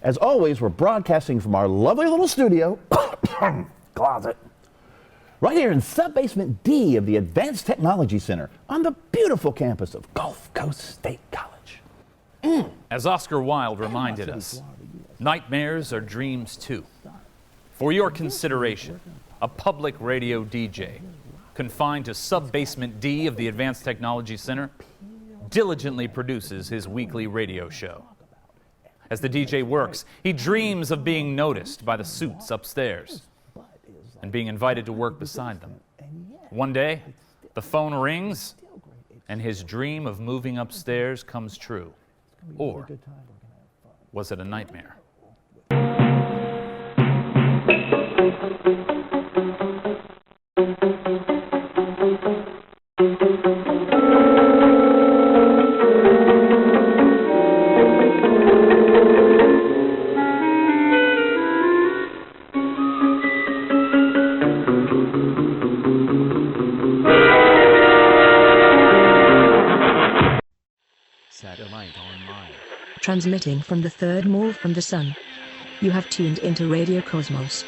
As always, we're broadcasting from our lovely little studio, closet, right here in sub-basement D of the Advanced Technology Center on the beautiful campus of Gulf Coast State College. As Oscar Wilde reminded us, nightmares are dreams too. For your consideration, a public radio DJ confined to sub-basement D of the Advanced Technology Center diligently produces his weekly radio show. As the DJ works, he dreams of being noticed by the suits upstairs and being invited to work beside them. One day, the phone rings and his dream of moving upstairs comes true. Or was it a nightmare? Satellite online. Transmitting from the third mall from the sun. You have tuned into Radio Cosmos.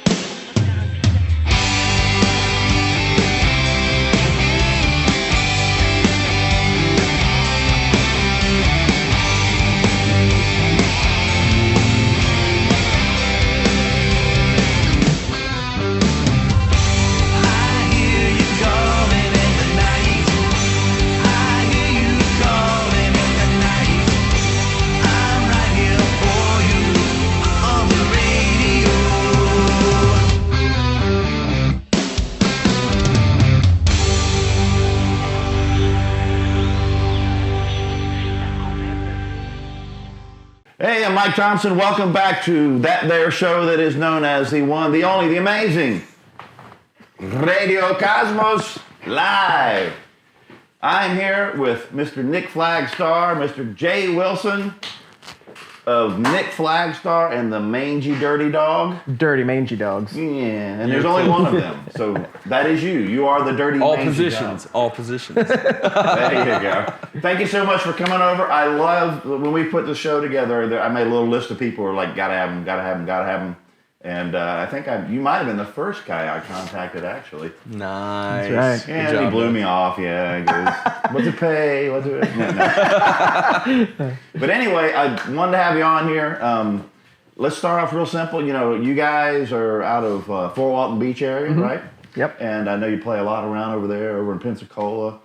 Hey, I'm Mike Thompson. Welcome back to that there show that is known as the one, the only, the amazing Radio Cosmos Live. I'm here with Mr. Nik Flagstar, Mr. Jay Wilson of Nik Flagstar and the Mangy Dirty Dog. Dirty Mangy Dogs. Yeah, and there's only one of them. So that is you. You are the Dirty All Mangy positions. Dog. All positions. There you go. Thank you so much for coming over. I love when we put the show together. I made a little list of people who are like, gotta have them, gotta have them, gotta have them. And I think you might have been the first guy I contacted, actually. Nice. That's right. Yeah, Good he job, blew man. me off. Yeah, he goes, what's it pay? What's it? No. But anyway, I wanted to have you on here. Let's start off real simple. You know, you guys are out of Fort Walton Beach area, right? Yep. And I know you play a lot around over there, over in Pensacola.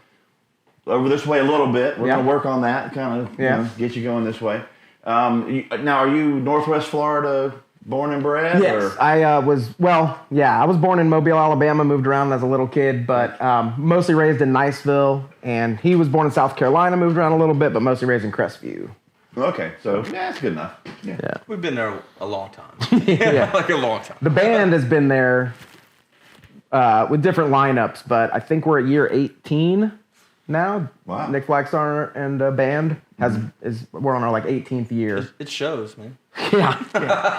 Over this way a little bit. We're going to work on that, kind of get you going this way. Now, are you Northwest Florida born and bred? Yes, or? I was born in Mobile, Alabama, moved around as a little kid, but mostly raised in Niceville, and he was born in South Carolina, moved around a little bit, but mostly raised in Crestview. Okay, so that's good enough. Yeah. We've been there a long time. Yeah. Like a long time. The band has been there with different lineups, but I think we're at year 18 now. Wow. Nik Flagstar and band we're on our 18th year. It shows, man. Yeah.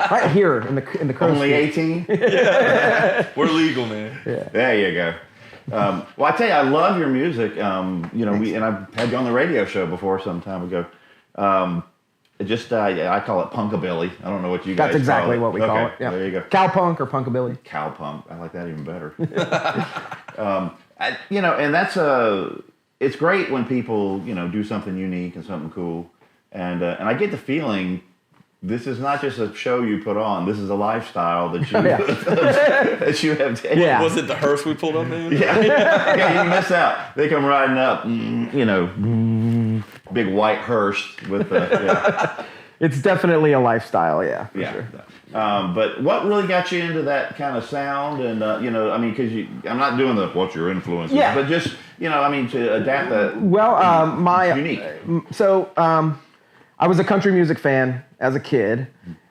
Right here in the Only 18? We're legal, man. Yeah. There you go. Well, I tell you, I love your music. And I've had you on the radio show before some time ago. I call it punkabilly. I don't know what you guys That's exactly call it. what we call it. Yeah. There you go. Cowpunk or punkabilly. Cowpunk. I like that even better. And that's it's great when people, do something unique and something cool. And I get the feeling this is not just a show you put on. This is a lifestyle that you that you have taken. Yeah. Was it the hearse we pulled up in? Yeah, you miss out. They come riding up, big white hearse with the, It's definitely a lifestyle, for yeah. sure. But what really got you into that kind of sound? And, because I'm not doing what's your influences, but just, to adapt that. Well, unique. So, I was a country music fan as a kid.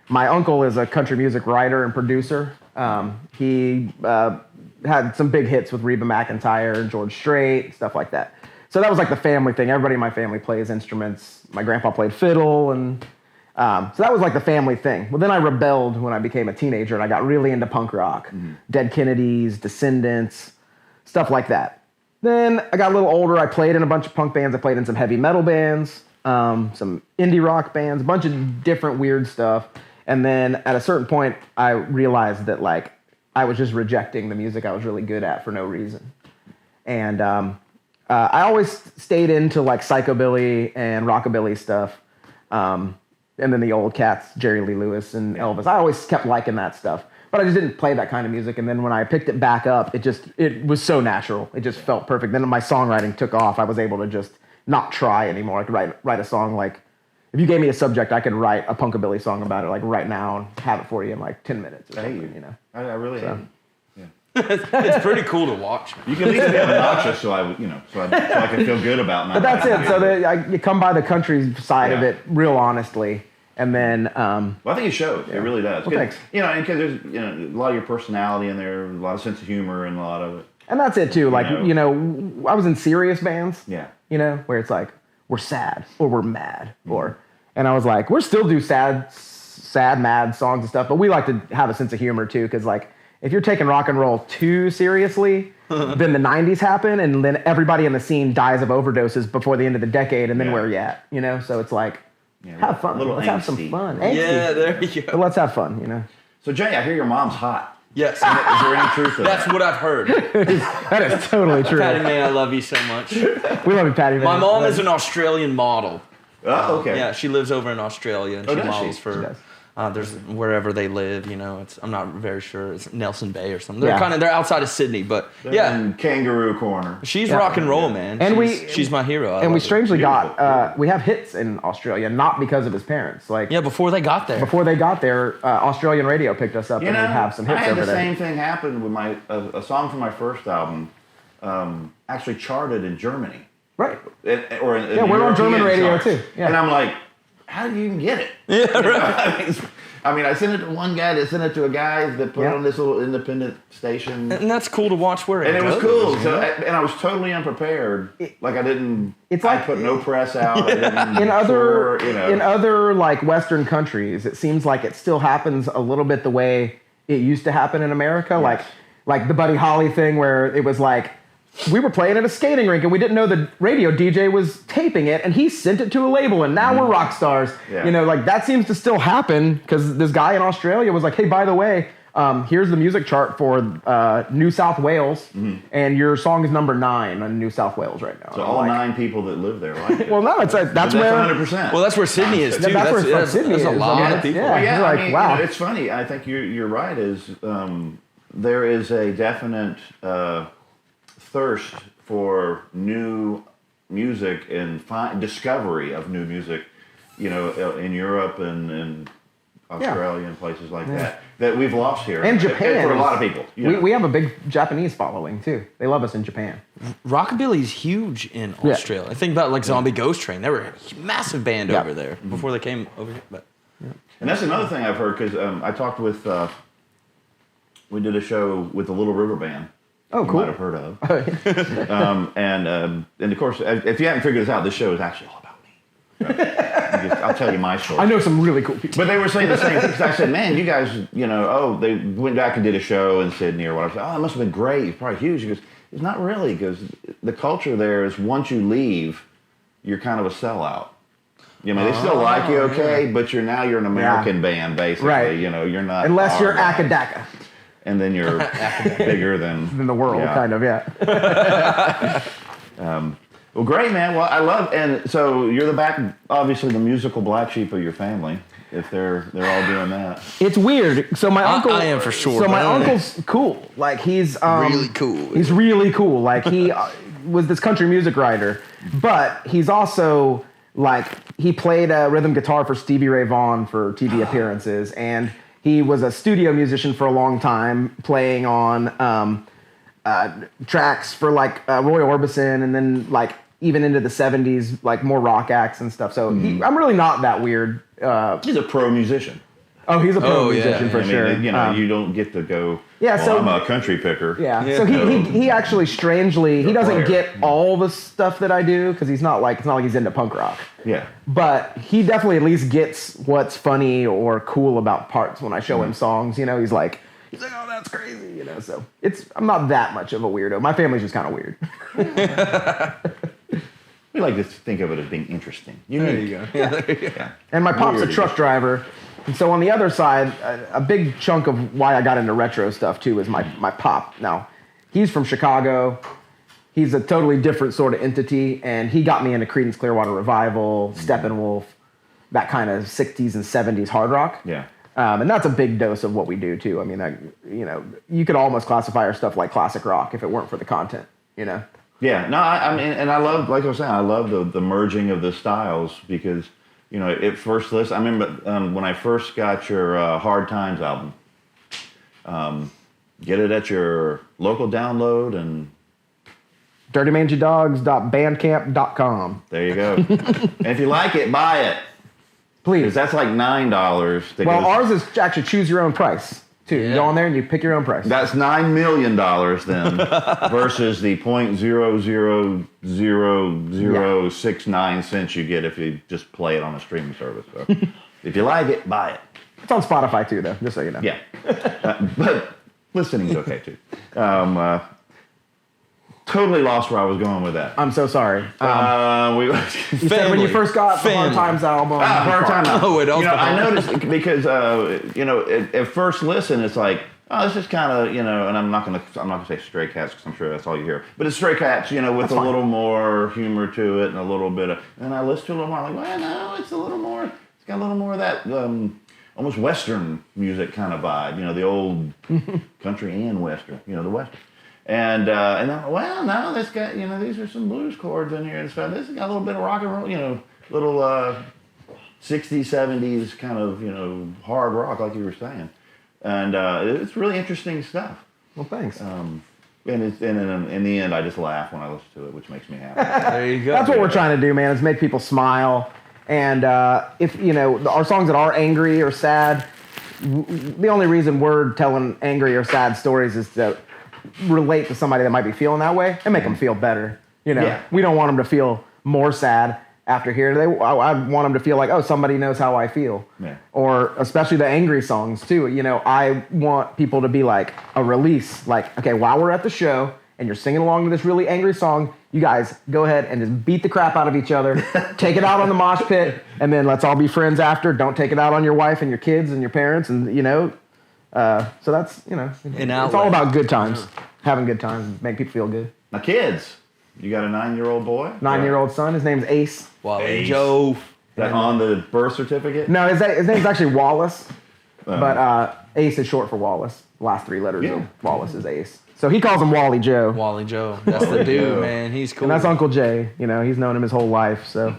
My uncle is a country music writer and producer. He had some big hits with Reba McEntire and George Strait, stuff like that. So that was like the family thing. Everybody in my family plays instruments. My grandpa played fiddle, and so that was like the family thing. Well, then I rebelled when I became a teenager, and I got really into punk rock. Dead Kennedys, Descendants, stuff like that. Then I got a little older. I played in a bunch of punk bands. I played in some heavy metal bands, some indie rock bands, a bunch of different weird stuff. And then at a certain point, I realized that like I was just rejecting the music I was really good at for no reason. And I always stayed into like psychobilly and rockabilly stuff. And then the old cats, Jerry Lee Lewis and Elvis. I always kept liking that stuff, but I just didn't play that kind of music. And then when I picked it back up, it was so natural. It just felt perfect. Then my songwriting took off. I was able to just not try anymore. I could write a song like, if you gave me a subject, I could write a punkabilly song about it like right now and have it for you in like 10 minutes. Or something, you know. I really am. It's pretty cool to watch, man. You can at least be obnoxious, so I can feel good about. But that's it. So you come by the country side of Yeah. it real honestly, and then. Well, I think it shows. It really does. Well, thanks. You know, and because there's a lot of your personality in there, a lot of sense of humor, and a lot of it. And that's it too. Like You I was in serious bands. Yeah. You know, where it's like we're sad or we're mad and I was like, we're still do sad, mad songs and stuff, but we like to have a sense of humor too, because like. If you're taking rock and roll too seriously, then the 90s happen, and then everybody in the scene dies of overdoses before the end of the decade, and then where are you at? You know, so it's like, have fun. Let's have some fun. Angsty. Yeah, there you go. But let's have fun, you know. So Jay, I hear your mom's hot. Yes. Is there any truth to That's that? what I've heard. That is totally true. Patty May, I love you so much. We love you, Patty. My mom is an Australian model. Oh, okay. Yeah, she lives over in Australia, and she does she? models She for does. there's wherever they live. You know, I'm not very sure. It's Nelson Bay or something. Yeah. They're outside of Sydney, but yeah, In Kangaroo Corner. she's rock and roll, man. And she's my hero. I And we love her. strangely Beautiful. got we have hits in Australia, not because of his parents. Like before they got there. before they got there, Australian radio picked us up, and we have some hits I had over the there. same thing happen with a song from my first album, actually charted in Germany. Right. Or in Yeah, we're on German European radio charts. too. Yeah. And I'm like, how do you even get it? Yeah, right. I mean, I sent it to one guy that sent it to a guy that put it on this little independent station. And that's cool to watch where And it was goes, cool. you So, know? and I was totally unprepared. Like I didn't. It's I like- put no press out. I didn't in other tour, in other like Western countries, it seems like it still happens a little bit the way it used to happen in America. Like the Buddy Holly thing, where it was like we were playing at a skating rink and we didn't know the radio DJ was taping it, and he sent it to a label, and now we're rock stars. Yeah. You know, like that seems to still happen because this guy in Australia was like, hey, by the way. Here's the music chart for New South Wales, and your song is number 9 on New South Wales right now. So I'm all like, 9 people that live there like it. well, no, it's like that's But where 100%. Well, that's where Sydney is too. That's where Sydney that's a is. lot I mean, of people. yeah. Well, yeah, You're like, I mean, wow. it's funny. I think you're right. There is a definite thirst for new music and discovery of new music, you know, in Europe and Australia and places like that we've lost here. And Japan for a lot of people. You know. We have a big Japanese following too. They love us in Japan. Rockabilly's huge in Yeah. Australia. I think about like Zombie Ghost Train. They were a massive band Yeah. over there before they came over here. But And that's another thing I've heard because I talked with. We did a show with the Little River Band. Oh, You cool. might have heard of. And of course, if you haven't figured this out, this show is actually all about me. So, I'll tell you my story. I know some really cool people. But they were saying the same thing. 'Cause I said, man, you guys, you know, they went back and did a show in Sydney or whatever. I said, oh, it must have been great. It's probably huge. He goes, it's not really, because the culture there is once you leave, you're kind of a sellout. You know, they still like you, okay, but you're an American band, basically. Right. You know, you're not. Unless you're our guy. Akadaka And then you're bigger than in the world, yeah. kind of, yeah. Well, great, man. Well, I love, and so you're obviously the musical black sheep of your family. If they're all doing that. It's weird. So my uncle, I am for sure, So my but- uncle's cool. Like he's Really cool. He's really cool. Like he was this country music writer, but he's also like he played rhythm guitar for Stevie Ray Vaughan for TV appearances, and he was a studio musician for a long time, playing on tracks for like Roy Orbison, and then like even into the 70s, like more rock acts and stuff. So I'm really not that weird. He's a pro musician. Oh, he's a pro Oh, yeah. musician for I mean, sure. you know, you don't get to go. Yeah, well, so- I'm a country picker. Yeah. So he actually strangely he doesn't player. get all the stuff that I do because he's not like it's not like he's into punk rock. Yeah. But he definitely at least gets what's funny or cool about parts when I show him songs. You know, he's like, oh, that's crazy. You know, so I'm not that much of a weirdo. My family's just kind of weird. We like to think of it as being interesting. There you go. Yeah, there you go. Yeah. And my pop's a Weird. truck driver, And so on the other side, a big chunk of why I got into retro stuff too is my pop. Now, he's from Chicago. He's a totally different sort of entity, and he got me into Creedence Clearwater Revival, Steppenwolf, that kind of 60s and 70s hard rock. Yeah. And that's a big dose of what we do too. I mean, you could almost classify our stuff like classic rock if it weren't for the content, Yeah, no, I mean, and I love, like I was saying, I love the merging of the styles because, at first listen, I remember when I first got your Hard Times album, get it at your local download and... DirtyMangyDogs.bandcamp.com. There you go. And if you like it, buy it. Please. Because that's like $9. Well, ours is actually choose your own price, too. Yeah. You go on there and you pick your own price. That's $9 million then versus the 0.000069 cents you get if you just play it on a streaming service. So if you like it, buy it. It's on Spotify, too, though, just so you know. Yeah. But listening's okay, too. Totally lost where I was going with that. I'm so sorry. You said when you first got the Hard Times album. Hard Time album. Oh, I noticed because at first listen, it's like, oh, this is kind of and I'm not gonna say Stray Cats because I'm sure that's all you hear, but it's Stray Cats, with a little more humor to it and a little bit of. And I listened to it a little more, I'm like, well, no, it's a little more. It's got a little more of that almost Western music kind of vibe, the old country and Western, the Western. And then, well, no, this got, these are some blues chords in here and stuff. This has got a little bit of rock and roll, little 60s, 70s kind of, hard rock, like you were saying. And it's really interesting stuff. Well, thanks. And in the end, I just laugh when I listen to it, which makes me happy. There you go. That's what we're trying to do, man, is make people smile. And if, our songs that are angry or sad, the only reason we're telling angry or sad stories is to relate to somebody that might be feeling that way and make them feel better. Yeah. We don't want them to feel more sad after hearing it. I want them to feel like, oh, somebody knows how I feel. Yeah. Or especially the angry songs too. I want people to be like a release. Like, okay, while we're at the show and you're singing along to this really angry song, you guys go ahead and just beat the crap out of each other, take it out on the mosh pit, and then let's all be friends after. Don't take it out on your wife and your kids and your parents, and so that's, it's all about good times, having good times, make people feel good. Now, kids, you got a 9-year-old boy? 9-year-old son, his name's Ace. Wally Joe. Is that on the birth certificate? No, his name's actually Wallace, but Ace is short for Wallace. Last 3 letters of Wallace is Ace. So he calls him Wally Joe. Wally Joe. That's the dude, man. He's cool. And that's Uncle Jay. He's known him his whole life. So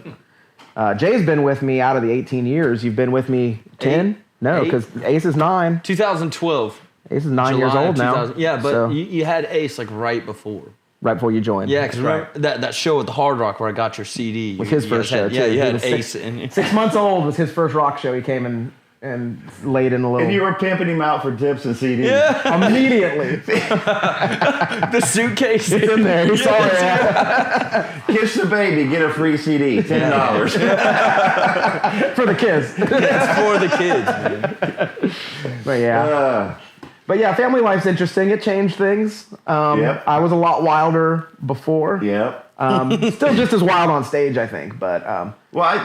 Jay's been with me out of the 18 years. You've been with me 10? 8? No, because Ace is 9. 2012. Ace is 9 years old now. Yeah, but so, you had Ace like right before. Right before you joined. Yeah, because remember that show at the Hard Rock where I got your CD. Was his first show, too. Yeah, you had was Ace. 6 months old was his first rock show. He came in and laid in a little... And you were pimping him out for tips and CDs. Yeah. Immediately. The suitcase. It's in there. He saw it. Kiss the baby, get a free CD, $10. For the kids. It's for the kids, man. But yeah. But yeah, family life's interesting. It changed things. Yep. I was a lot wilder before. Yep. Still just as wild on stage, I think. But Well, I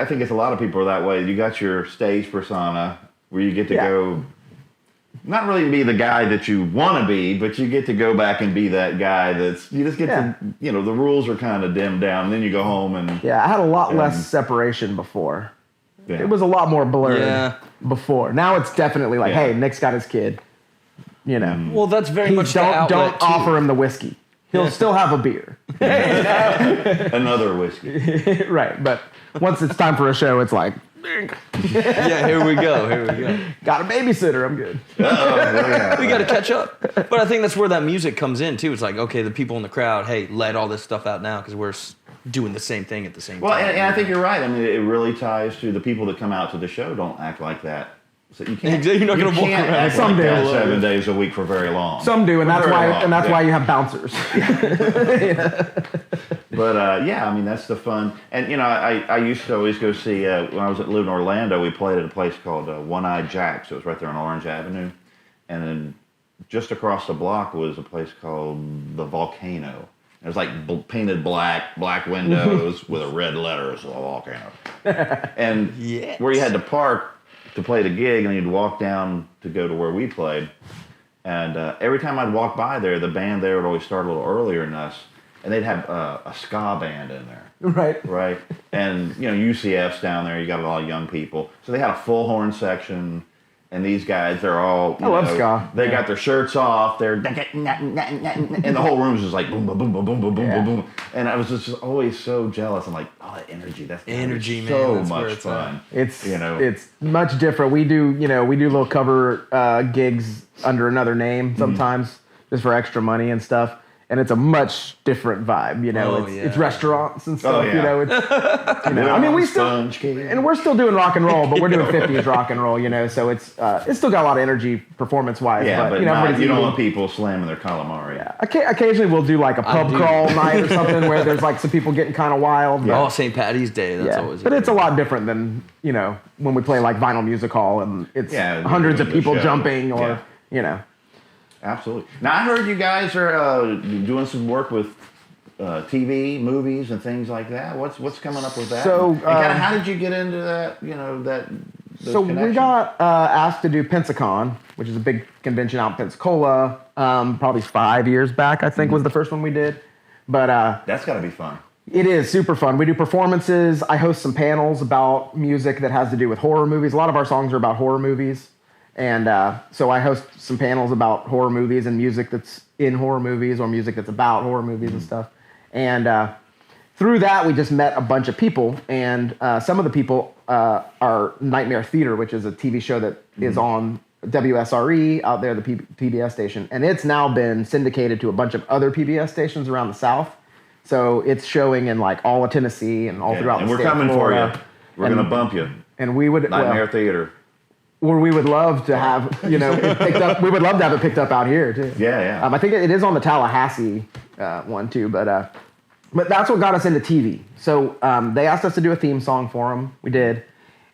think it's a lot of people are that way. You got your stage persona where you get to go, not really be the guy that you want to be, but you get to go back and be that guy you just get to, the rules are kind of dimmed down, and then you go home and... Yeah, I had a lot less separation before. Yeah. It was a lot more blurred before. Now it's definitely like, hey, Nick's got his kid. Well, that's very much the outlet, don't too. offer him the whiskey. He'll still have a beer. Another whiskey. Right, but once it's time for a show, it's like, Yeah, here we go. got a babysitter, I'm good. We got to catch up. But I think that's where that music comes in, too. It's like, okay, the people in the crowd, hey, let all this stuff out now because we're doing the same thing at the same time. Well, and I think you're right. I mean, it really ties to the people that come out to the show don't act like that. So you can't. You're not going to walk around. Act Some like that do. 7 days a week for very long. Some do, and that's why you have bouncers. But I mean that's the fun. And I used to always go see when I was living in Orlando. We played at a place called One-Eyed Jack's. It was right there on Orange Avenue, and then just across the block was a place called the Volcano. It was like painted black windows with a red letters, all kind of. And where you had to park to play the gig, and you'd walk down to go to where we played. And every time I'd walk by there, the band there would always start a little earlier than us, and they'd have a ska band in there. Right. And, UCF's down there, you got a lot of young people. So they had a full horn section. And these guys, they're all, I love ska. They got their shirts off. They're, and the whole room's just like boom, boom, boom, boom, boom, boom, boom, boom. And I was just always so jealous. I'm like, oh, that energy. That's energy, man. So that's much fun. It's much different. We do little cover gigs under another name sometimes just for extra money and stuff. And it's a much different vibe, It's restaurants and stuff, It's, I mean, we still, and we're still doing rock and roll, but we're doing 50s rock and roll, So it's still got a lot of energy performance-wise. Yeah, but everybody's you don't want people slamming their calamari. Yeah. Occasionally we'll do like a pub crawl night or something where there's like some people getting kind of wild. Oh, St. Patty's Day, that's always. But it's a lot different than when we play like Vinyl Music Hall and it's hundreds of people jumping or Absolutely. Now, I heard you guys are doing some work with TV, movies, and things like that. What's coming up with that? So, and kind of how did you get into that? So we got asked to do Pensacon, which is a big convention out in Pensacola. Probably 5 years back, I think, was the first one we did. But that's got to be fun. It is super fun. We do performances. I host some panels about music that has to do with horror movies. A lot of our songs are about horror movies. And so I host some panels about horror movies and music that's in horror movies or music that's about horror movies and stuff. And through that, we just met a bunch of people. And some of the people are Nightmare Theater, which is a TV show that is on WSRE out there, the PBS station. And it's now been syndicated to a bunch of other PBS stations around the South. So it's showing in like all of Tennessee and all throughout the state. And we're coming for you. We're going to bump you. And we would... Nightmare Theater. Or we would love to have, it picked up. We would love to have it picked up out here too. Yeah. I think it is on the Tallahassee one too, but that's what got us into TV. So they asked us to do a theme song for them. We did,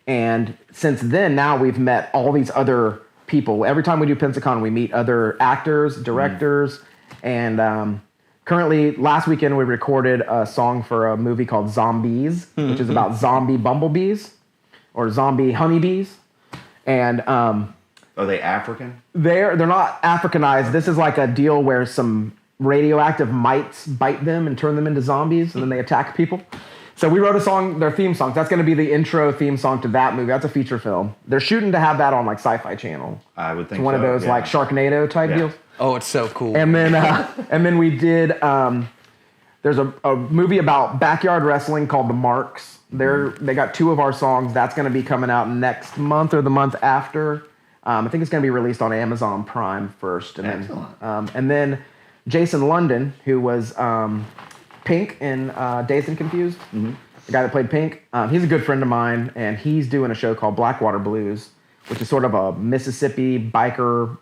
and since then, now we've met all these other people. Every time we do Pensacon, we meet other actors, directors, and currently, last weekend we recorded a song for a movie called Zombies, which is about zombie bumblebees or zombie honeybees. And are they African? They're not Africanized. This is like a deal where some radioactive mites bite them and turn them into zombies, and then they attack people. So we wrote a song, their theme song. That's going to be the intro theme song to that movie. That's a feature film. They're shooting to have that on like Sci-Fi Channel. I would think it's one of those like Sharknado type deals. Oh, it's so cool. And then we did. There's a movie about backyard wrestling called The Marks. They got 2 of our songs. That's going to be coming out next month or the month after. I think it's going to be released on Amazon Prime first. And Excellent. And then Jason London, who was Pink in Dazed and Confused, the guy that played Pink, he's a good friend of mine, and he's doing a show called Blackwater Blues, which is sort of a Mississippi biker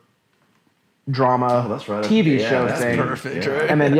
drama TV show thing. Perfect, right? And then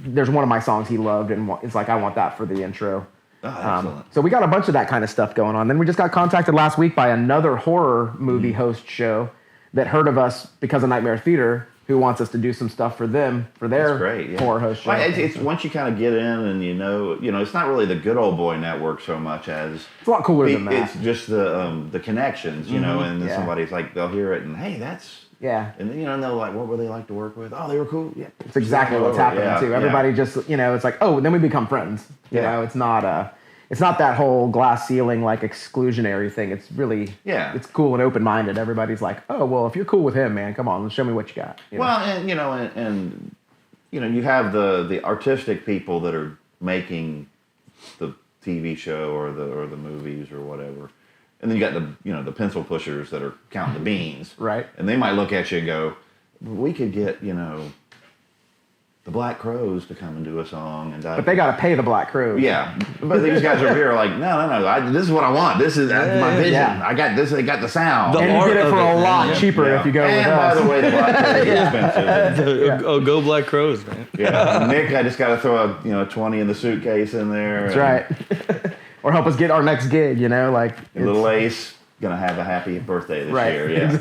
there's one of my songs he loved, and it's like I want that for the intro. Oh, excellent. So we got a bunch of that kind of stuff going on. Then we just got contacted last week by another horror movie host show that heard of us because of Nightmare Theater, who wants us to do some stuff for them for their horror host show. Well, it's once you kind of get in and it's not really the Good Old Boy Network so much as it's a lot cooler than that. It's just the connections, and then somebody's like they'll hear it and hey, that's. Yeah. And then they'll like, what were they like to work with? Oh, they were cool. Yeah. It's exactly what's happening too. Everybody just, it's like, oh, then we become friends. You know, it's not that whole glass ceiling like exclusionary thing. It's really, it's cool and open-minded. Everybody's like, oh, well, if you're cool with him, man, come on, show me what you got. Well, and you have the artistic people that are making the TV show or the movies or whatever. And then you got the pencil pushers that are counting the beans. Right. And they might look at you and go, we could get, the Black Crowes to come and do a song. But they got to pay the Black Crowes. Yeah. But these guys over here are like, no, this is what I want. This is my vision. Yeah. I got this. They got the sound. And you get it for a lot cheaper if you go with us. And by the way, the Black Crowes are expensive. Oh, go Black Crowes, man. Yeah. Nick, I just got to throw a 20 in the suitcase in there. That's right. Or help us get our next gig, like... Little Ace, gonna have a happy birthday this year, yeah.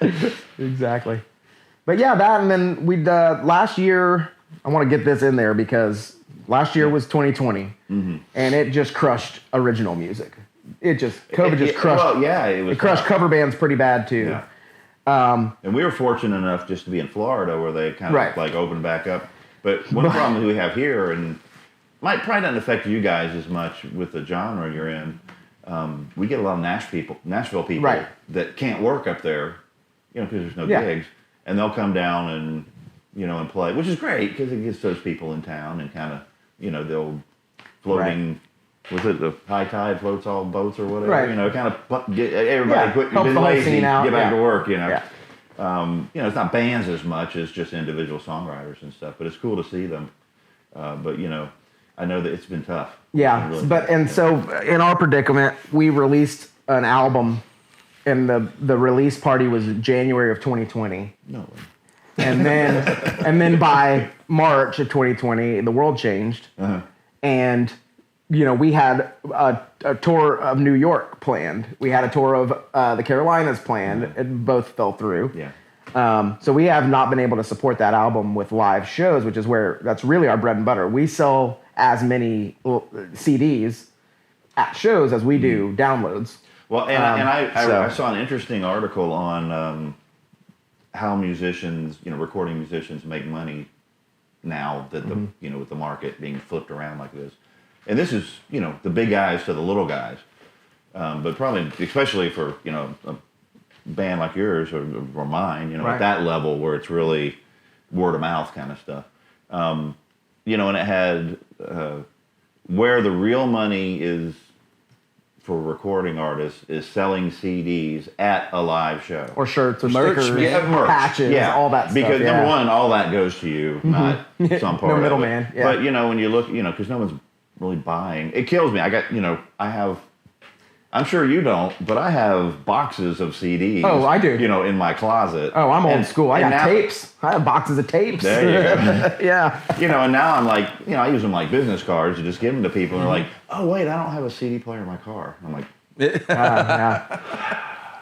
Exactly. Exactly. But yeah, that, and then last year, I want to get this in there because last year was 2020, and it just crushed original music. COVID just crushed. Well, yeah, it crushed cover bands pretty bad too. Yeah. And we were fortunate enough just to be in Florida where they kind of like opened back up. But one problem that we have here, and probably doesn't affect you guys as much with the genre you're in. We get a lot of Nashville people that can't work up there, because there's no gigs, and they'll come down and and play, which is great because it gets those people in town and kind of they'll floating. Was it the high tide floats all boats or whatever? Right. Kind of get everybody quit being lazy, get back to work. It's not bands as much as just individual songwriters and stuff, but it's cool to see them. But I know that it's been tough. Yeah, really so in our predicament, we released an album, and the release party was January of 2020. No way. And then by March of 2020, the world changed, and we had a tour of New York planned. We had a tour of the Carolinas planned, and both fell through. Yeah. So we have not been able to support that album with live shows, which is that's really our bread and butter. We sell as many CDs at shows as we do downloads. Well, I saw an interesting article on how musicians, recording musicians make money now that the with the market being flipped around like this. And this is, the big guys to the little guys. But probably, especially for, a band like yours or mine, at that level where it's really word of mouth kind of stuff. And it had where the real money is for recording artists is selling CDs at a live show. Or shirts or merch, stickers, patches, all that stuff. Because number one, all that goes to you, not some part no middleman. of it. But, when you look, because no one's really buying. It kills me. I got, I have, I'm sure you don't, but I have boxes of CDs. Oh, I do. In my closet. Oh, I'm old school. I got tapes. I have boxes of tapes. There you go. Yeah. And now I'm like, I use them like business cards to just give them to people. And they're like, oh, wait, I don't have a CD player in my car. I'm like, yeah.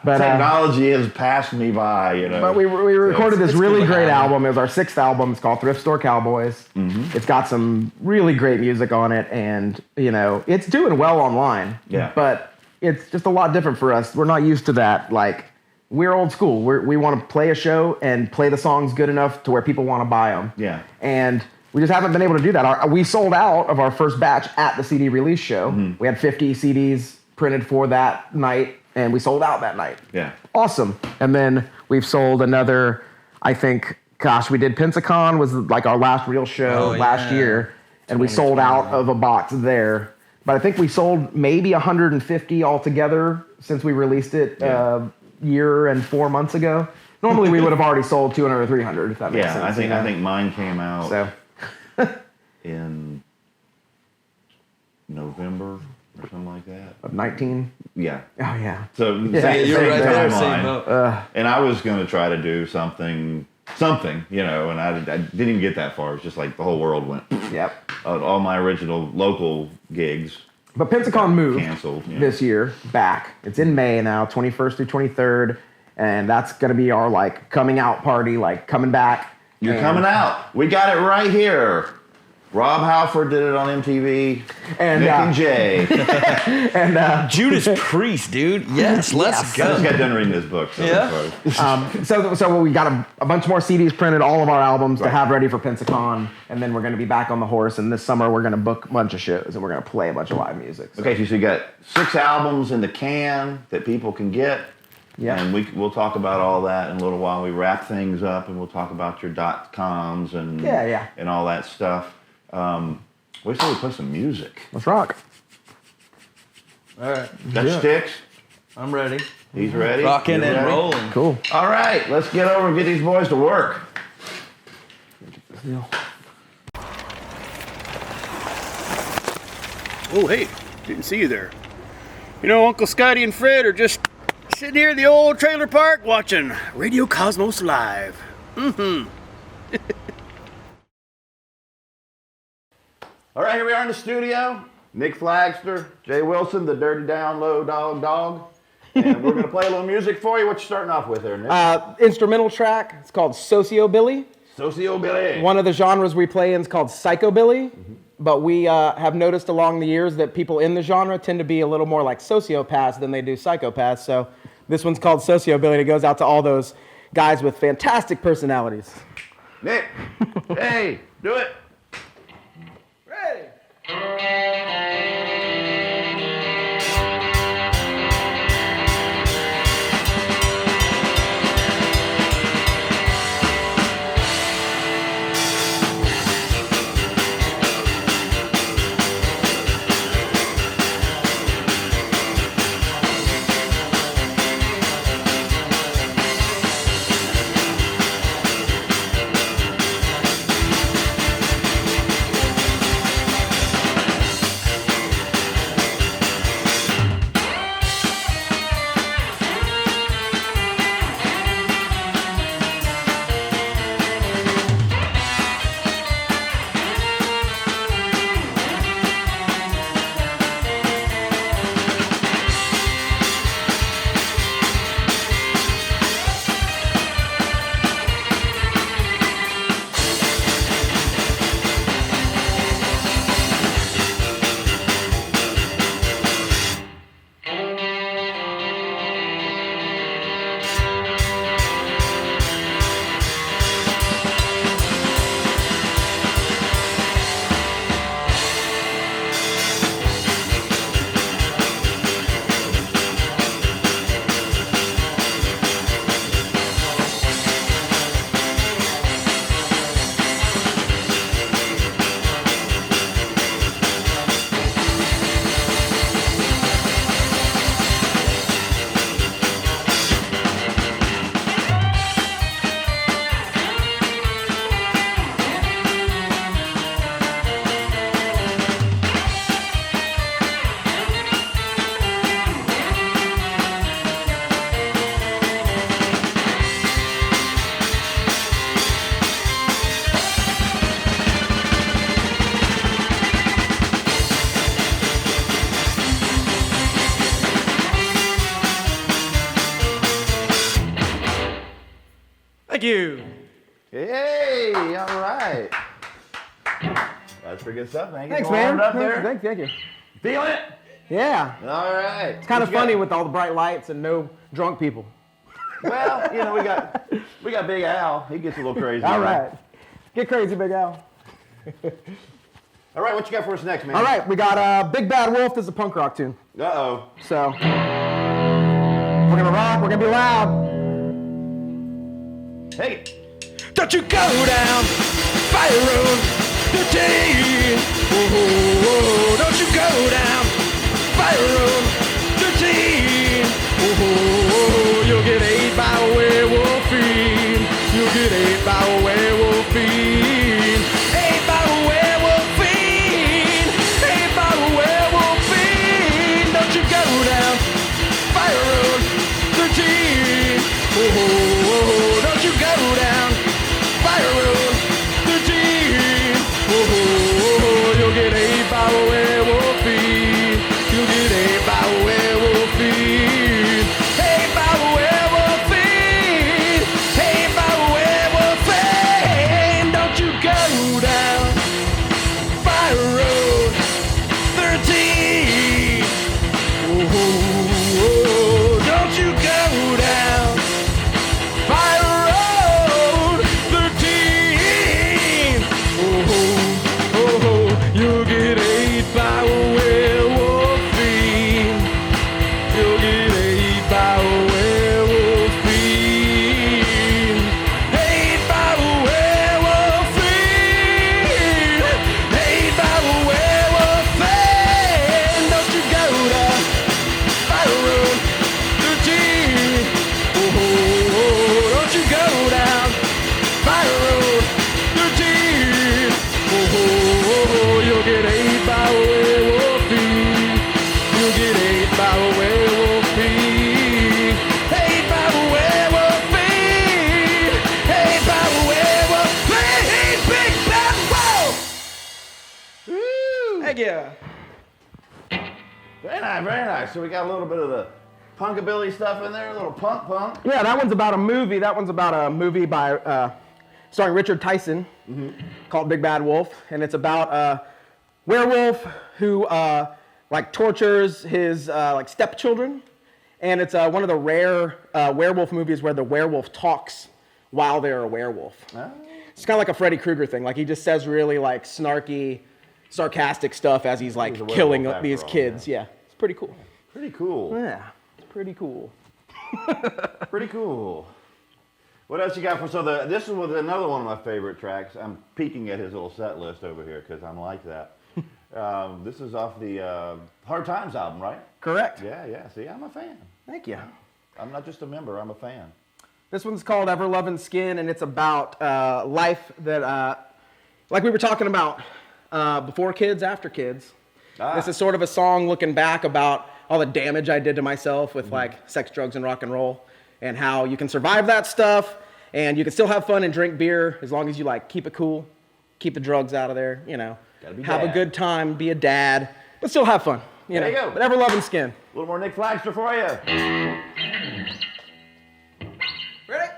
But, technology has passed me by, But we recorded this really great album. It was our 6th album. It's called Thrift Store Cowboys. It's got some really great music on it, and it's doing well online. Yeah. But it's just a lot different for us. We're not used to that. Like, we're old school. We want to play a show and play the songs good enough to where people want to buy them. Yeah. And we just haven't been able to do that. We sold out of our first batch at the CD release show. We had 50 CDs printed for that night. And we sold out that night. Yeah. Awesome. And then we've sold another, I think, we did Pensacon was like our last real show last year. And we sold out of a box there. But I think we sold maybe 150 altogether since we released it a year and 4 months ago. Normally we would have already sold 200 or 300, if that makes sense. I think mine came out in November. Or something like that. Of 19? Yeah. Oh, yeah. So you're right there, same boat. And I was going to try to do something, and I didn't even get that far. It's just like the whole world went. Yep. All my original local gigs. But Pensacon moved canceled this year back. It's in May now, 21st through 23rd. And that's going to be our coming out party, coming back. You're coming out. We got it right here. Rob Halford did it on MTV. And Nik and Jay. and Judas Priest, dude. Yes, let's go. I just got done reading this book. So so we got a bunch more CDs printed, all of our albums to have ready for Pensacon. And then we're going to be back on the horse. And this summer we're going to book a bunch of shows and we're going to play a bunch of live music. So. Okay, so you got 6 albums in the can that people can get. Yeah. And we'll talk about all that in a little while. We wrap things up and we'll talk about your .coms and and all that stuff. Wait till we play some music. Let's rock. All right. That sticks. I'm ready. He's ready. Rocking and rolling. Cool. All right, let's get over and get these boys to work. Oh, hey, didn't see you there. Uncle Scotty and Fred are just sitting here in the old trailer park watching Radio Cosmos Live. All right, here we are in the studio. Nick Flagstar, Jay Wilson, the Dirty Down Low Dog. And we're going to play a little music for you. What you starting off with there, Nick? Instrumental track. It's called Billy. Socio-billy. One of the genres we play in is called psychobilly, but we have noticed along the years that people in the genre tend to be a little more like sociopaths than they do psychopaths. So this one's called Socio-billy, and it goes out to all those guys with fantastic personalities. Nick, hey, do it. Ready. Thank you. Hey, all right. That's pretty good stuff. Thank you. Thanks, for warming man. Up there. Thank you. Feeling it? Yeah. All right. It's kind of funny with all the bright lights and no drunk people. Well, you know, we got Big Al. He gets a little crazy. All right. Get crazy, Big Al. All right, what you got for us next, man? All right, we got Big Bad Wolf is a punk rock tune. Uh-oh. So, we're going to rock, we're going to be loud. Hey. Don't you go down Fire Road 13. Oh, don't you go down Fire Road 13. Oh, you'll get ate by a werewolf fiend. You'll get ate by a werewolf fiend. Ate by a werewolf fiend. Ate by a werewolf fiend. Don't you go down Fire Road 13. Oh, don't you go down Fire Road 13. Oh, you'll get ate by a werewolf fiend. You'll get ate by a werewolf fiend. Ate by a werewolf fiend. Ate by a werewolf fiend. Don't you go down Fire Road 13. Oh, don't you go down Fire Road 13. Oh, you'll get ate by a werewolf fiend. You'll get ate by a werewolf fiend. Ate by a werewolf fiend. Ate by a werewolf fiend. Don't you go down Fire Road 13. Oh, don't you go down Fire Road 13. Oh, you'll get ate by a werewolf fiend. You'll get ate by a werewolf fiend. Ate by a werewolf fiend. Ate by a werewolf fiend. Big Bad Wolf. Woo. Heck yeah. Very nice, very nice. So we got a little bit of the punkabilly stuff in there, a little punk. Yeah, that one's about a movie. That one's about a movie by starring Richard Tyson, called Big Bad Wolf, and it's about a werewolf who like tortures his like stepchildren, and it's one of the rare werewolf movies where the werewolf talks while they're a werewolf. Oh. It's kind of like a Freddy Krueger thing. Like he just says really like snarky, sarcastic stuff as he's like killing these kids. Yeah, it's pretty cool. Pretty cool. Yeah, it's pretty cool. Pretty cool. What else you got for this was another one of my favorite tracks. I'm peeking at his little set list over here because I'm like that. This is off the Hard Times album, right? Correct. Yeah. See, I'm a fan. Thank you. I'm not just a member, I'm a fan. This one's called Ever Lovin' Skin, and it's about life that, like we were talking about, before kids, after kids. This is sort of a song looking back about all the damage I did to myself with like sex, drugs, and rock and roll, and how you can survive that stuff, and you can still have fun and drink beer as long as you like keep it cool, keep the drugs out of there, you know. Gotta be have dad. a good time, be a dad, but still have fun. You There know. you go. But Ever Lovin' Skin. A little more Nick Flagstar for you. Ready?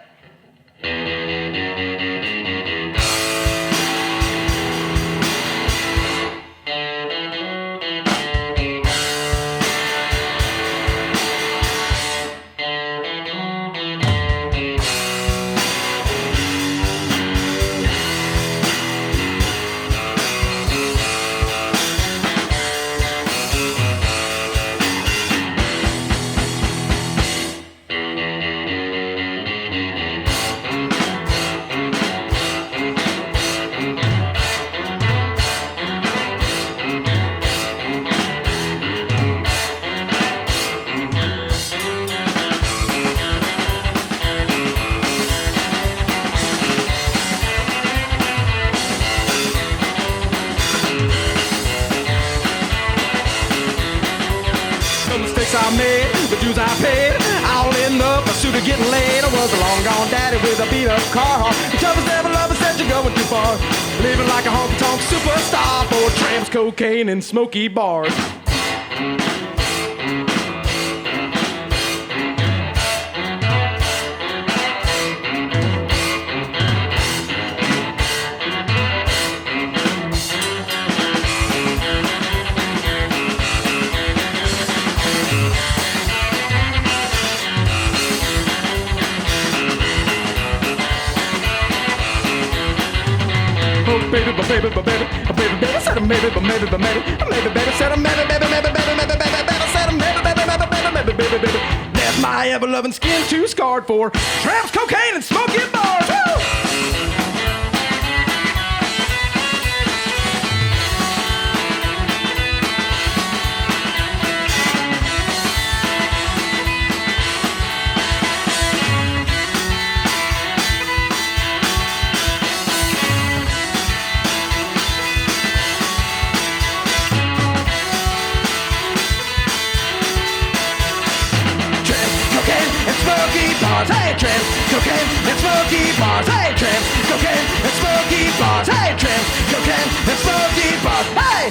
I made, the dues I paid, all in the pursuit of getting laid. I was a long gone daddy with a beat up car. The toughest ever lover said you're going too far. Living like a honky tonk superstar for tramps, cocaine, and smoky bars. Baby, but baby, but baby, but baby, baby, said a maybe, but maybe, but maybe, maybe, baby, said a maybe, baby, baby, baby, baby, baby, baby, said a maybe, baby, baby, baby, baby, baby, baby. Left my ever-loving skin too scarred for tramps, cocaine, and smoky bars. Woo! Hey, tramp, cocaine, and smoky bars. Hey, tramp, cocaine, and smoky bars. Hey, tramp, cocaine, and smoky bars. Hey!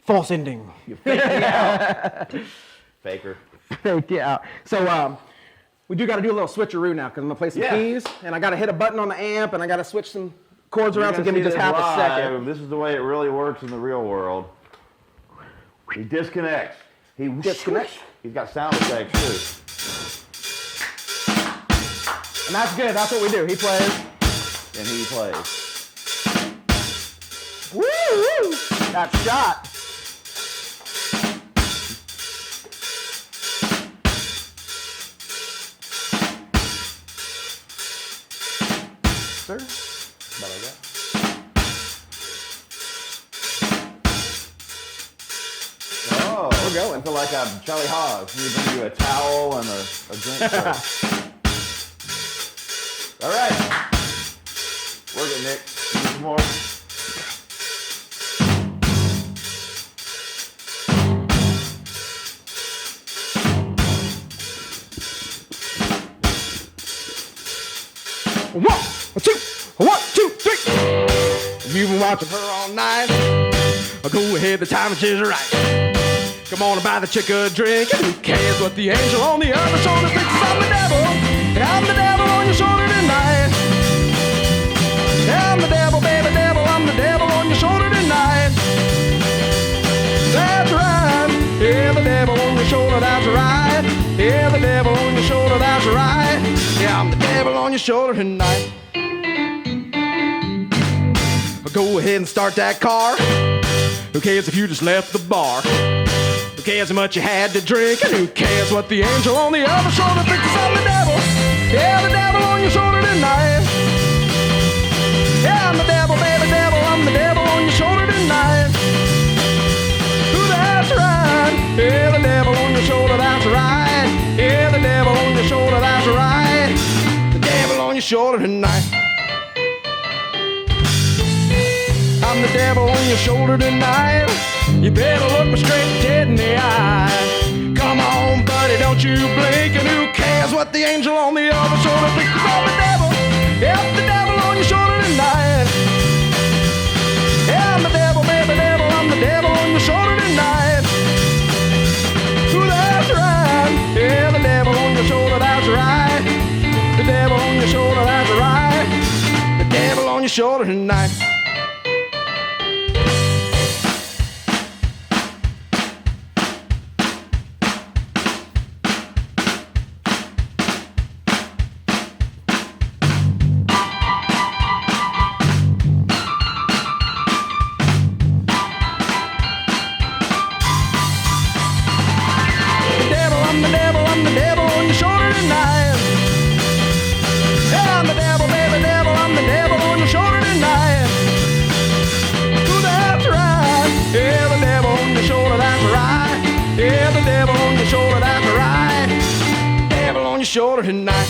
False ending. You faked me out. Faker. Faked you out. So we do got to do a little switcheroo now because I'm gonna play some keys and I got to hit a button on the amp and I got to switch some chords around. So give me just half a second. This is the way it really works in the real world. He disconnects. He disconnects. He's got sound effects too. And that's good. That's what we do. He plays. And he plays. Woo! That shot. Flagstar. About like that. Oh, We're going. I feel like I'm Charlie Hawes. You bring you a towel and a drink. All right. Work it, Nick. Need some more. One, two, three. You've been watching her all night. Go ahead, the time is just right. Come on and buy the chick a drink. And who cares what the angel on the other shoulder thinks? I'm the devil. I'm the devil on your shoulder tonight. I'm the devil, baby devil. I'm the devil on your shoulder tonight. That's right. Yeah, the devil on your shoulder, that's right. Yeah, the devil on your shoulder, that's right. Yeah, I'm the devil on your shoulder tonight. Go ahead and start that car. Who cares if you just left the bar? Who cares how much you had to drink? And who cares what the angel on the other shoulder thinks? I'm the devil. Yeah, the devil on your shoulder tonight. Yeah, I'm the devil, baby devil. I'm the devil on your shoulder tonight. Ooh, that's right. Yeah, the devil on your shoulder, that's right. Yeah, the devil on your shoulder, that's right. The devil on your shoulder tonight. I'm the devil on your shoulder tonight. You better look me straight dead in the eye. Come on, buddy, don't you blink. And who cares what the angel on the other shoulder thinks? 'Cause I'm the devil. Yep, the devil on your shoulder tonight. Yeah, I'm the devil, baby devil. I'm the devil on your shoulder tonight. Ooh, that's right. Yeah, the devil on your shoulder, that's right. The devil on your shoulder, that's right. The devil on your shoulder tonight. Shoulder tonight.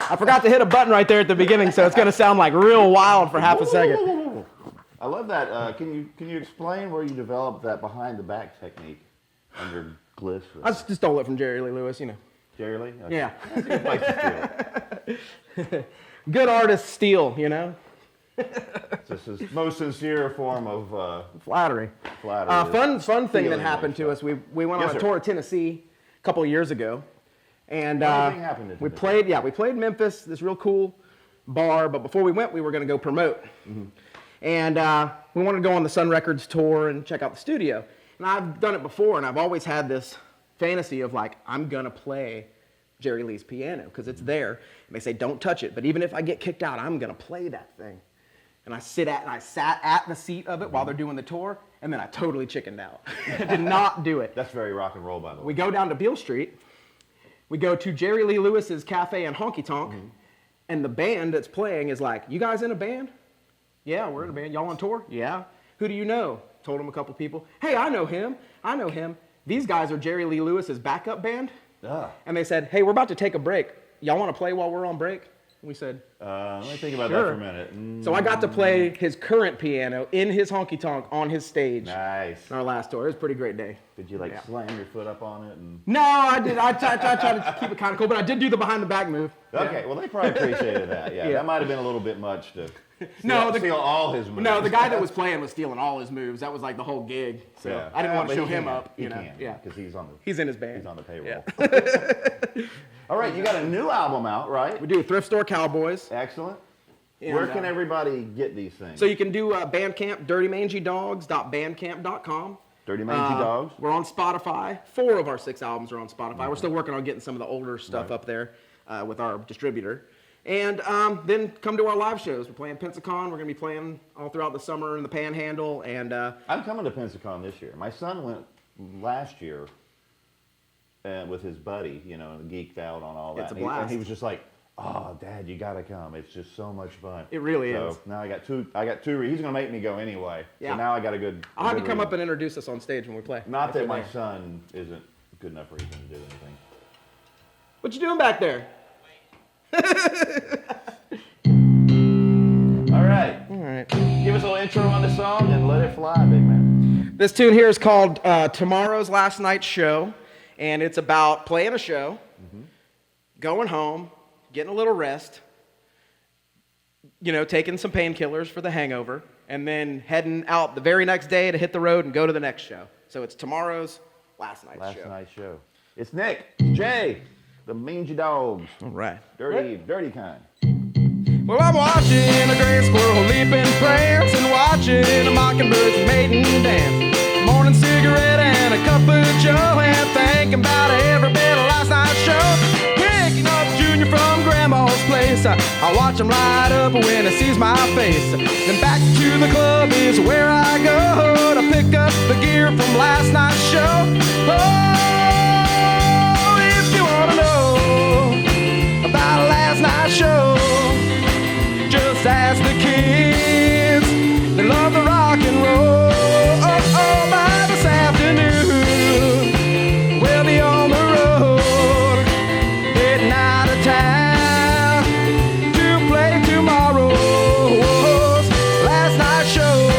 I forgot to hit a button right there at the beginning, so it's going to sound like real wild for half a second. I love that. Can you explain where you developed that behind the back technique under Gliss? I just stole it from Jerry Lee Lewis, you know. Jerry Lee? Okay. Yeah. That's a good place to steal. Good artists steal, you know. This is most sincere form of Flattery. flattery. Fun thing that happened to us. We went on a tour of Tennessee a couple of years ago. And happened we played Memphis, this real cool bar, but before we went, we were going to go promote. Mm-hmm. And we wanted to go on the Sun Records tour and check out the studio. And I've done it before, and I've always had this fantasy of like, I'm going to play Jerry Lee's piano because it's there. And they say, don't touch it. But even if I get kicked out, I'm going to play that thing. And I sat at the seat of it while they're doing the tour, and then I totally chickened out. I did not do it. That's very rock and roll, by the way. We go down to Beale Street. We go to Jerry Lee Lewis's Cafe and Honky Tonk, and the band that's playing is like, you guys in a band? Yeah, we're in a band. Y'all on tour? Yeah. Who do you know? Told them a couple people. Hey, I know him. These guys are Jerry Lee Lewis's backup band. And they said, hey, we're about to take a break. Y'all want to play while we're on break? We said, Let me think about that Sure. for a minute. So I got to play his current piano in his honky tonk on his stage Nice. on our last tour. It was a pretty great day. Did you slam your foot up on it? And... No, I did. I tried to keep it kind of cool, but I did do the behind the back move. Okay, well, they probably appreciated that. Yeah, Yeah. that might have been a little bit much to No, steal all his moves. No, the guy that was playing was stealing all his moves. That was like the whole gig. So Yeah. I didn't want to But show he him can. up. He You know, can, yeah, because he's on the he's in his band. he's on the payroll. Yeah. All right, you got a new album out, right? We do Thrift Store Cowboys. Excellent. And, Where can everybody get these things? So you can do Bandcamp, dirtymangydogs.bandcamp.com. Dirty Mangy Dogs. We're on Spotify. 4 of our 6 albums are on Spotify. We're still working on getting some of the older stuff up there with our distributor. And then come to our live shows. We're playing Pensacon. We're going to be playing all throughout the summer in the Panhandle. And I'm coming to Pensacon this year. My son went last year with his buddy, and geeked out on all that. It's a And blast. he was just like, "Oh, Dad, you gotta come. It's just so much fun." It really so is. Now I got two. He's gonna make me go anyway. Yeah. So now I got a good. I'll have you come reason. up and introduce us on stage when we play. Not if that you're my there. son isn't good enough reason to do anything. What you doing back there? All right. All right. Give us a little intro on the song and let it fly, big man. This tune here is called Tomorrow's Last Night's Show, and it's about playing a show, going home, getting a little rest, taking some painkillers for the hangover, and then heading out the very next day to hit the road and go to the next show. So it's tomorrow's last night's Last show. night's show. It's Nik, Jay, the Mangy Dogs. All right. Dirty kind. Well, I'm watching a gray squirrel leaping prayers and watching a mockingbird's mating dance. Morning cigarette and a cup of joe and thinking about every bit of last night's show. Picking up Junior from Grandma's place. I watch him light up when he sees my face. Then back to the club is where I go to pick up the gear from last night's show. Oh, if you want to know about last night's show, just ask the kids. They love the rock and roll. Oh, by this afternoon, we'll be on the road, heading out of town to play tomorrow's last night's show.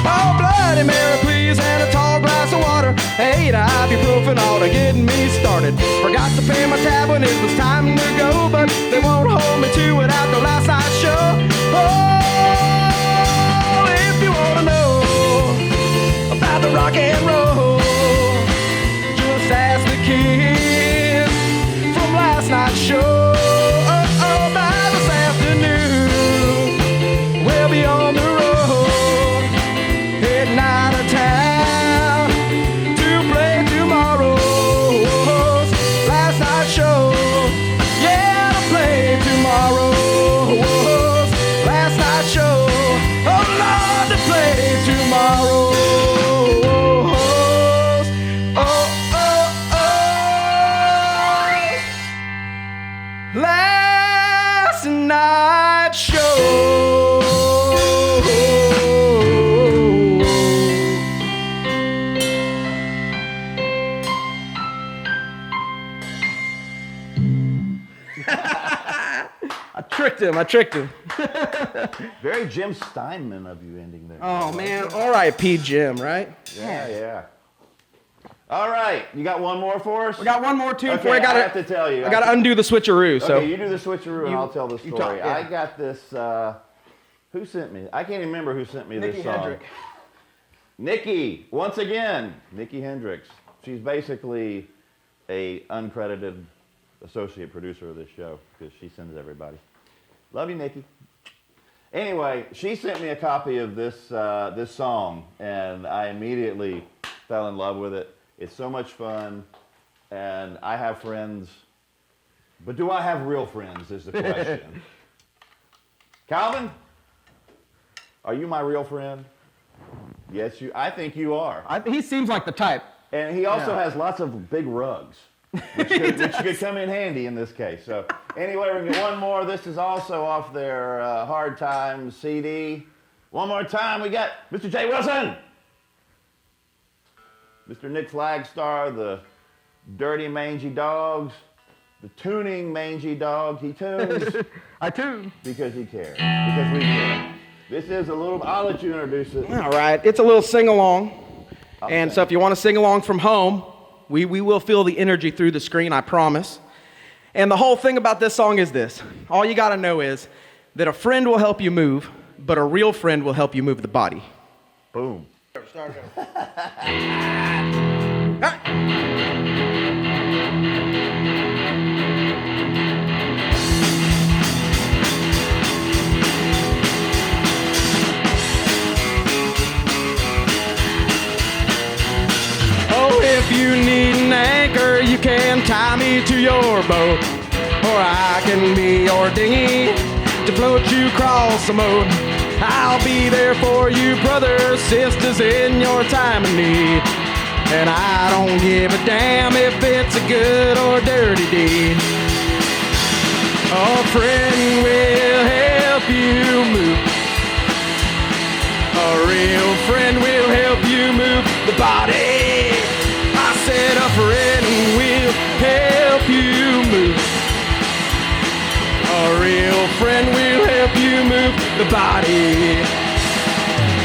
Oh, Bloody Mary, please, and a tall glass of water. 8 ibuprofen ought to get me started. Forgot to pay my tab when it was time to go, but they won't hold me to it after last night's show. Oh, if you want to know about the rock and roll, just ask the kids from last night's show. Oh, by this afternoon, we'll be on the road, heading out of town to play tomorrow's last night's show. Yeah, to play tomorrow's last night's show. Oh Lord, to play tomorrow's. Last night's show. I tricked him. Very Jim Steinman of you ending there. Oh man, R.I.P. Jim, right? Yeah. All right, you got one more for us? We got one more tune Okay, for you. I have to tell you. I gotta undo the switcheroo. So Okay, you do the switcheroo and I'll tell the you story. talk, yeah. I got this, who sent me? I can't even remember who sent me Nikki this song. Hendrick. Nikki, once again, Nikki Hendricks. She's basically a uncredited associate producer of this show because she sends everybody. Love you, Nikki. Anyway, she sent me a copy of this this song, and I immediately fell in love with it. It's so much fun, and I have friends, but do I have real friends is the question. Calvin, are you my real friend? Yes, I think you are. He seems like the type. And he also Yeah. has lots of big rugs. which could come in handy in this case. So anyway, we're going to get one more. This is also off their Hard Times CD. One more time, we got Mr. Jay Wilson. Mr. Nik Flagstar, the dirty mangy dogs, the tuning mangy dog. He tunes. I tune. Because he cares. Because we care. This is a little, I'll let you introduce it. All right, it's a little sing-along. And so if you want to sing along from home, we will feel the energy through the screen, I promise. And the whole thing about this song is this. All you got to know is that a friend will help you move, but a real friend will help you move the body. Boom. Oh, if you need an anchor, you can tie me to your boat. Or I can be your dinghy to float you across the moat. I'll be there for you, brothers, sisters, in your time of need. And I don't give a damn if it's a good or dirty deed. A friend will help you move. A real friend will help you move the body. I said a friend will help you move. A real friend will help you move the body.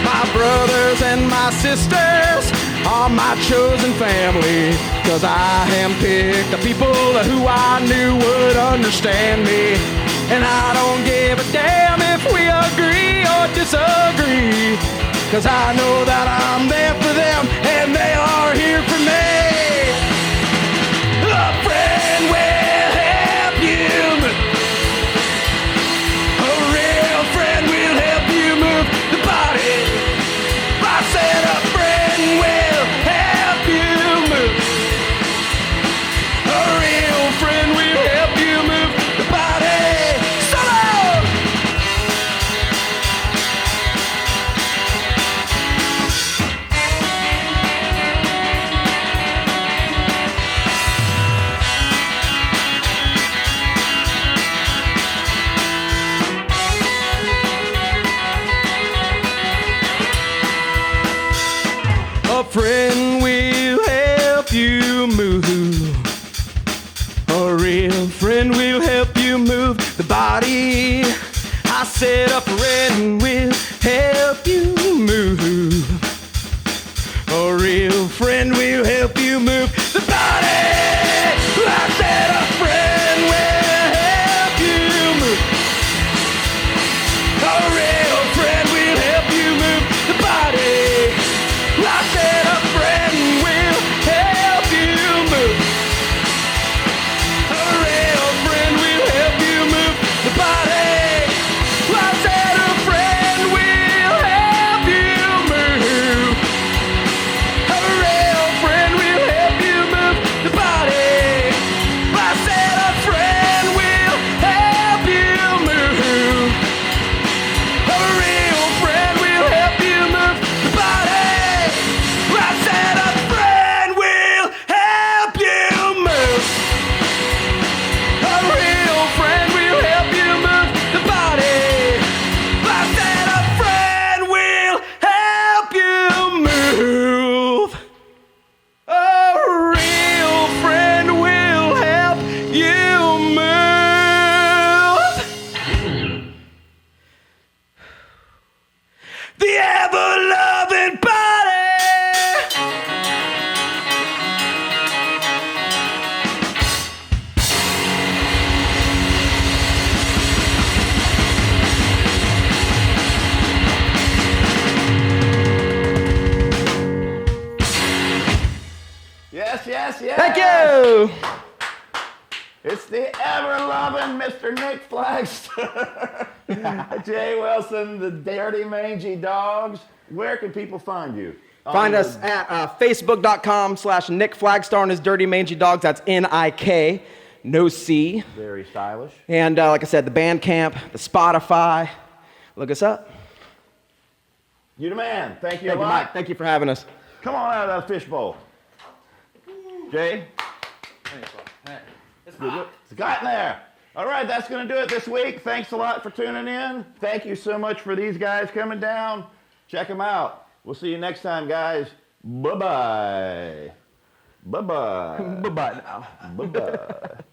My brothers and my sisters are my chosen family, 'cause I handpicked the people who I knew would understand me. And I don't give a damn if we agree or disagree, 'cause I know that I'm there for them and they are here for me. A friend will help you move. A real friend will help you move the body. I said a friend will help you move. A real friend will help you move the body. Solo! A friend will help you move. A real friend will help you move the body. I said a friend will help you move. A real friend will help you move the body. I said a friend will help you move. A real friend will help you move the body. I said a friend will help you move. A real friend will help you move the body. I said a friend will help you move. A real friend will help you move the body. I said a friend will help you move. A real friend will help you move the body. I said a friend will help you move. A real friend will help you move the body. I said a friend will help you move. A real friend will help you move. The ever-loving body. Yes, yes, yes. Thank you. It's the ever-loving Mr. Nik Flagstar. Jay Wilson, the dirty mangy dogs. Where can people find you? Find us at facebook.com/Nik Flagstar and his dirty mangy dogs. That's Nik, no C. Very stylish. And like I said, the Bandcamp, the Spotify. Look us up. You the man. Thank you Thank a you, lot. Mike. Thank you for having us. Come on out of that fishbowl. Jay? It's gotten there. All right, that's going to do it this week. Thanks a lot for tuning in. Thank you so much for these guys coming down. Check them out. We'll see you next time, guys. Bye-bye. Bye-bye. Bye-bye now. Bye-bye.